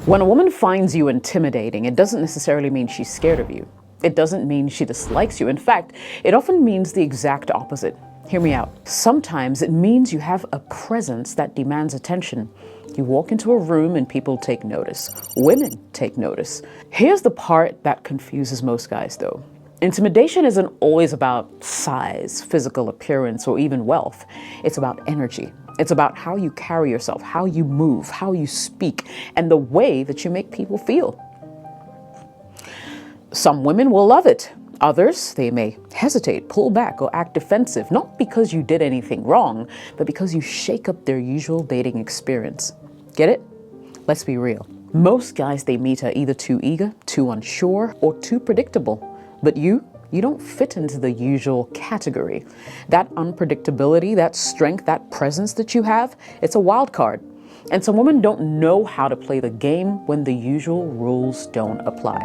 When a woman finds you intimidating, it doesn't necessarily mean she's scared of you. It doesn't mean she dislikes you. In fact, it often means the exact opposite. Hear me out. Sometimes it means you have a presence that demands attention. You walk into a room and people take notice. Women take notice. Here's the part that confuses most guys though. Intimidation isn't always about size, physical appearance, or even wealth. It's about energy. It's about how you carry yourself, how you move, how you speak, and the way that you make people feel. Some women will love it. Others, they may hesitate, pull back, or act defensive, not because you did anything wrong, but because you shake up their usual dating experience. Get it? Let's be real. Most guys they meet are either too eager, too unsure, or too predictable. But you don't fit into the usual category. That unpredictability, that strength, that presence that you have, it's a wild card. And some women don't know how to play the game when the usual rules don't apply.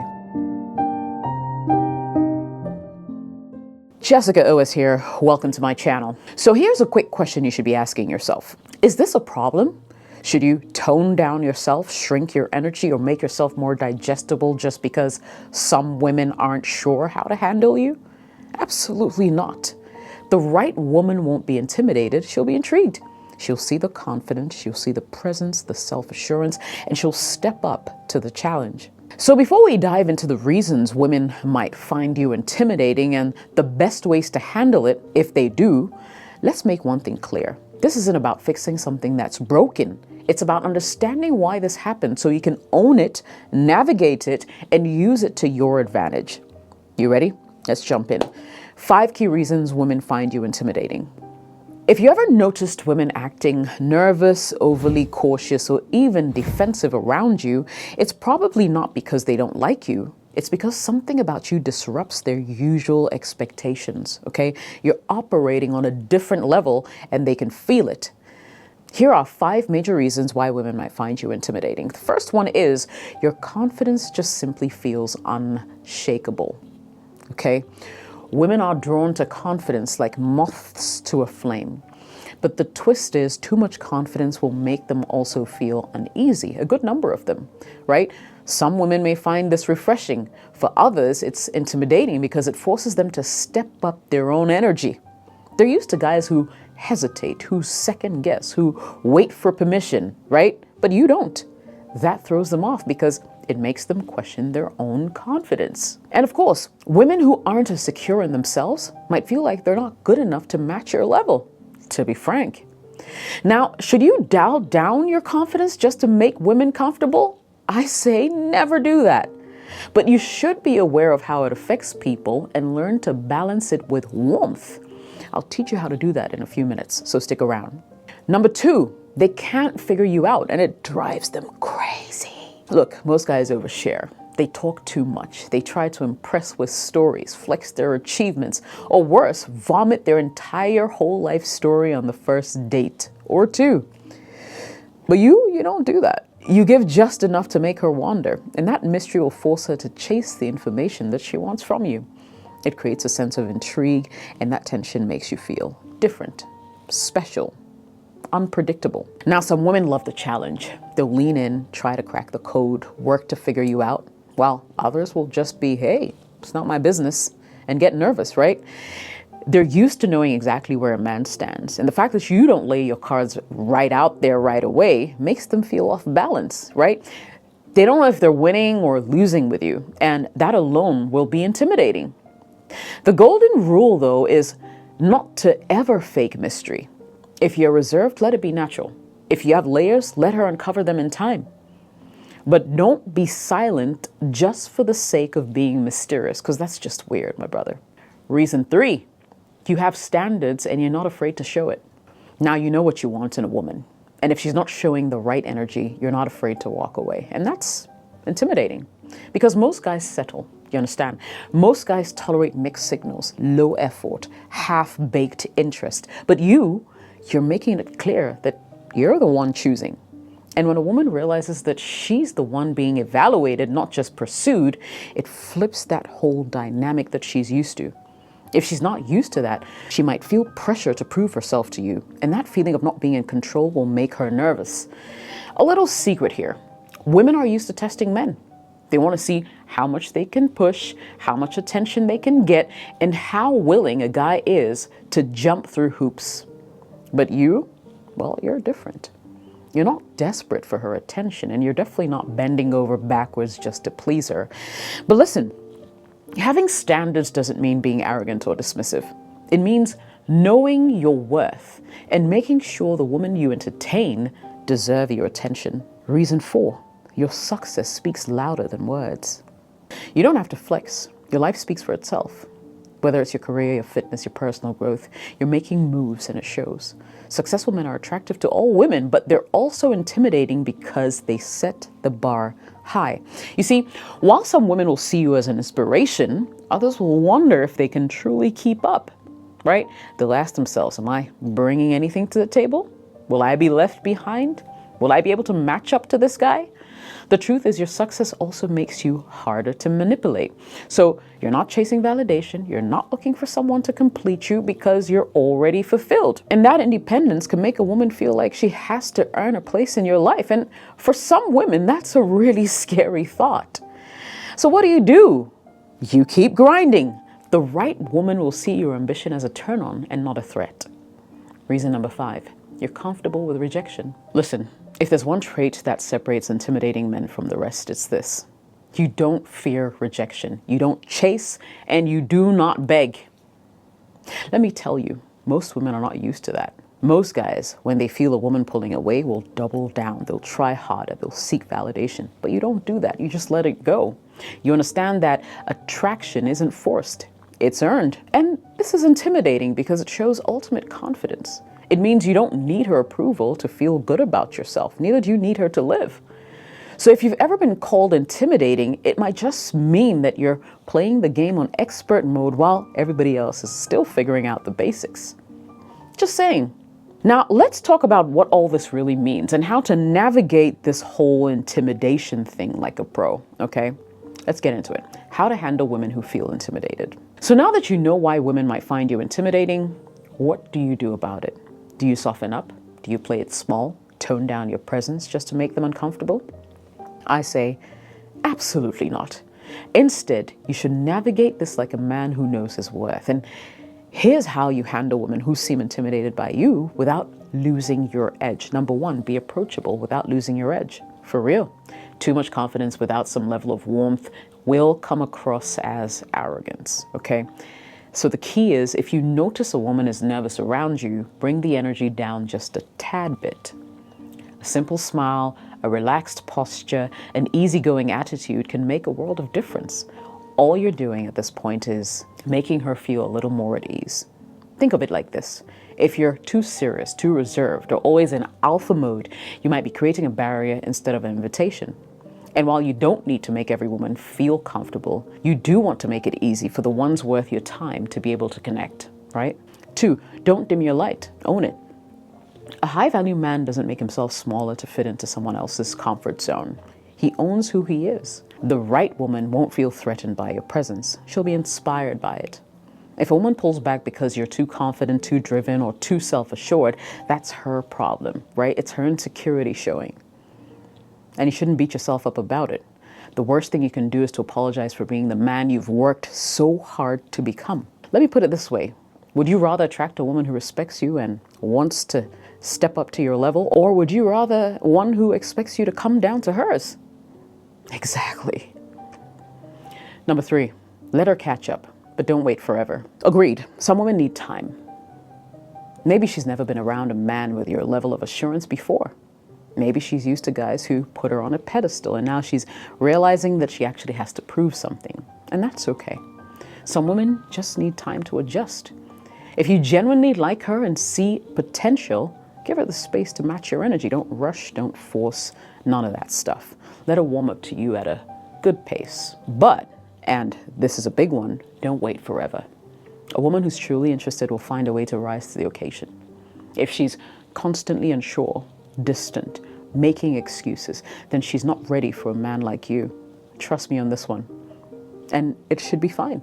Jessica OS here. Welcome to my channel. So here's a quick question you should be asking yourself. Is this a problem? Should you tone down yourself, shrink your energy, or make yourself more digestible just because some women aren't sure how to handle you? Absolutely not. The right woman won't be intimidated, she'll be intrigued. She'll see the confidence, she'll see the presence, the self-assurance, and she'll step up to the challenge. So before we dive into the reasons women might find you intimidating and the best ways to handle it if they do, let's make one thing clear. This isn't about fixing something that's broken. It's about understanding why this happened so you can own it, navigate it, and use it to your advantage. You ready? Let's jump in. 5 key reasons women find you intimidating. If you ever noticed women acting nervous, overly cautious, or even defensive around you, it's probably not because they don't like you. It's because something about you disrupts their usual expectations, okay? You're operating on a different level and they can feel it. Here are 5 major reasons why women might find you intimidating. The first one is your confidence just simply feels unshakable, okay? Women are drawn to confidence like moths to a flame. But the twist is too much confidence will make them also feel uneasy, a good number of them, right? Some women may find this refreshing. For others, it's intimidating because it forces them to step up their own energy. They're used to guys who hesitate, who second guess, who wait for permission, right? But you don't. That throws them off because it makes them question their own confidence. And of course, women who aren't as secure in themselves might feel like they're not good enough to match your level, to be frank. Now, should you dial down your confidence just to make women comfortable? I say never do that. But you should be aware of how it affects people and learn to balance it with warmth. I'll teach you how to do that in a few minutes, so stick around. Number 2, they can't figure you out and it drives them crazy. Look, most guys overshare. They talk too much. They try to impress with stories, flex their achievements, or worse, vomit their entire whole life story on the first date or 2. But you don't do that. You give just enough to make her wonder, and that mystery will force her to chase the information that she wants from you. It creates a sense of intrigue, and that tension makes you feel different, special, unpredictable. Now, some women love the challenge. They'll lean in, try to crack the code, work to figure you out, while others will just be, hey, it's not my business, and get nervous, right? They're used to knowing exactly where a man stands, and the fact that you don't lay your cards right out there right away makes them feel off balance, right? They don't know if they're winning or losing with you, and that alone will be intimidating. The golden rule, though, is not to ever fake mystery. If you're reserved, let it be natural. If you have layers, let her uncover them in time. But don't be silent just for the sake of being mysterious, because that's just weird, my brother. Reason 3, you have standards and you're not afraid to show it. Now you know what you want in a woman. And if she's not showing the right energy, you're not afraid to walk away. And that's intimidating because most guys settle. You understand? Most guys tolerate mixed signals, low effort, half-baked interest. But you're making it clear that you're the one choosing. And when a woman realizes that she's the one being evaluated, not just pursued, it flips that whole dynamic that she's used to. If she's not used to that, she might feel pressure to prove herself to you. And that feeling of not being in control will make her nervous. A little secret here. Women are used to testing men. They want to see how much they can push, how much attention they can get, and how willing a guy is to jump through hoops. But you, well, you're different. You're not desperate for her attention, and you're definitely not bending over backwards just to please her. But listen, having standards doesn't mean being arrogant or dismissive. It means knowing your worth and making sure the woman you entertain deserve your attention. Reason 4, your success speaks louder than words. You don't have to flex. Your life speaks for itself. Whether it's your career, your fitness, your personal growth, you're making moves and it shows. Successful men are attractive to all women, but they're also intimidating because they set the bar high. You see, while some women will see you as an inspiration, others will wonder if they can truly keep up, right? They'll ask themselves, am I bringing anything to the table? Will I be left behind? Will I be able to match up to this guy? The truth is your success also makes you harder to manipulate. So you're not chasing validation. You're not looking for someone to complete you because you're already fulfilled. And that independence can make a woman feel like she has to earn a place in your life. And for some women, that's a really scary thought. So what do? You keep grinding. The right woman will see your ambition as a turn on and not a threat. Reason number 5, you're comfortable with rejection. Listen, if there's one trait that separates intimidating men from the rest, it's this. You don't fear rejection. You don't chase, and you do not beg. Let me tell you, most women are not used to that. Most guys, when they feel a woman pulling away, will double down. They'll try harder. They'll seek validation. But you don't do that. You just let it go. You understand that attraction isn't forced. It's earned. And this is intimidating because it shows ultimate confidence. It means you don't need her approval to feel good about yourself. Neither do you need her to live. So if you've ever been called intimidating, it might just mean that you're playing the game on expert mode while everybody else is still figuring out the basics. Just saying. Now, let's talk about what all this really means and how to navigate this whole intimidation thing like a pro, okay? Let's get into it. How to handle women who feel intimidated. So now that you know why women might find you intimidating, what do you do about it? Do you soften up? Do you play it small? Tone down your presence just to make them uncomfortable? I say, absolutely not. Instead, you should navigate this like a man who knows his worth. And here's how you handle women who seem intimidated by you without losing your edge. Number 1, be approachable without losing your edge. For real. Too much confidence without some level of warmth will come across as arrogance, okay? So the key is, if you notice a woman is nervous around you, bring the energy down just a tad bit. A simple smile, a relaxed posture, an easygoing attitude can make a world of difference. All you're doing at this point is making her feel a little more at ease. Think of it like this. If you're too serious, too reserved, or always in alpha mode, you might be creating a barrier instead of an invitation. And while you don't need to make every woman feel comfortable, you do want to make it easy for the ones worth your time to be able to connect, right? 2, don't dim your light. Own it. A high-value man doesn't make himself smaller to fit into someone else's comfort zone. He owns who he is. The right woman won't feel threatened by your presence. She'll be inspired by it. If a woman pulls back because you're too confident, too driven, or too self-assured, that's her problem, right? It's her insecurity showing. And you shouldn't beat yourself up about it. The worst thing you can do is to apologize for being the man you've worked so hard to become. Let me put it this way. Would you rather attract a woman who respects you and wants to step up to your level? Or would you rather one who expects you to come down to hers? Exactly. Number 3, let her catch up, but don't wait forever. Agreed. Some women need time. Maybe she's never been around a man with your level of assurance before. Maybe she's used to guys who put her on a pedestal and now she's realizing that she actually has to prove something. And that's okay. Some women just need time to adjust. If you genuinely like her and see potential, give her the space to match your energy. Don't rush, don't force, none of that stuff. Let her warm up to you at a good pace. But, and this is a big one, don't wait forever. A woman who's truly interested will find a way to rise to the occasion. If she's constantly unsure, distant, making excuses, then she's not ready for a man like you. Trust me on this one. And it should be fine.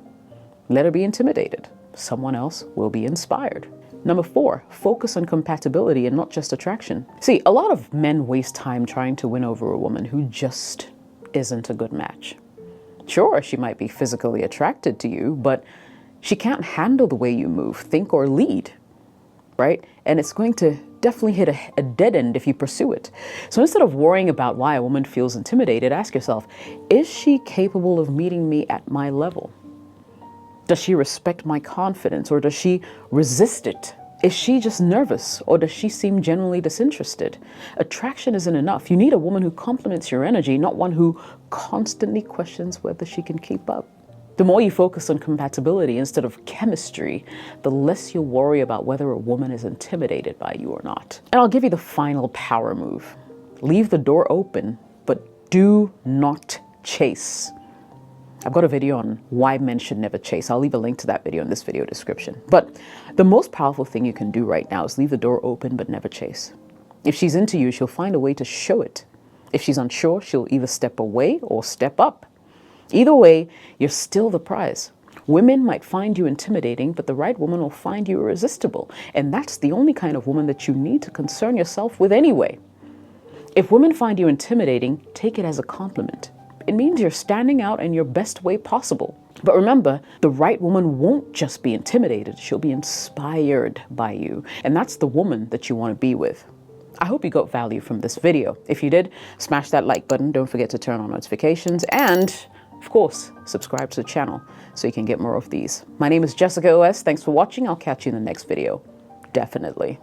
Let her be intimidated. Someone else will be inspired. Number 4, focus on compatibility and not just attraction. See, a lot of men waste time trying to win over a woman who just isn't a good match. Sure, she might be physically attracted to you, but she can't handle the way you move, think, or lead, right? And it's going to definitely hit a dead end if you pursue it. So instead of worrying about why a woman feels intimidated, ask yourself, is she capable of meeting me at my level? Does she respect my confidence, or does she resist it? Is she just nervous, or does she seem genuinely disinterested? Attraction isn't enough. You need a woman who complements your energy, not one who constantly questions whether she can keep up. The more you focus on compatibility instead of chemistry, the less you'll worry about whether a woman is intimidated by you or not. And I'll give you the final power move. Leave the door open, but do not chase. I've got a video on why men should never chase. I'll leave a link to that video in this video description. But the most powerful thing you can do right now is leave the door open but never chase. If she's into you, she'll find a way to show it. If she's unsure, she'll either step away or step up. Either way, you're still the prize. Women might find you intimidating, but the right woman will find you irresistible. And that's the only kind of woman that you need to concern yourself with anyway. If women find you intimidating, take it as a compliment. It means you're standing out in your best way possible. But remember, the right woman won't just be intimidated, she'll be inspired by you. And that's the woman that you want to be with. I hope you got value from this video. If you did, smash that like button. Don't forget to turn on notifications and, of course, subscribe to the channel so you can get more of these. My name is Jessica OS. Thanks for watching. I'll catch you in the next video. Definitely.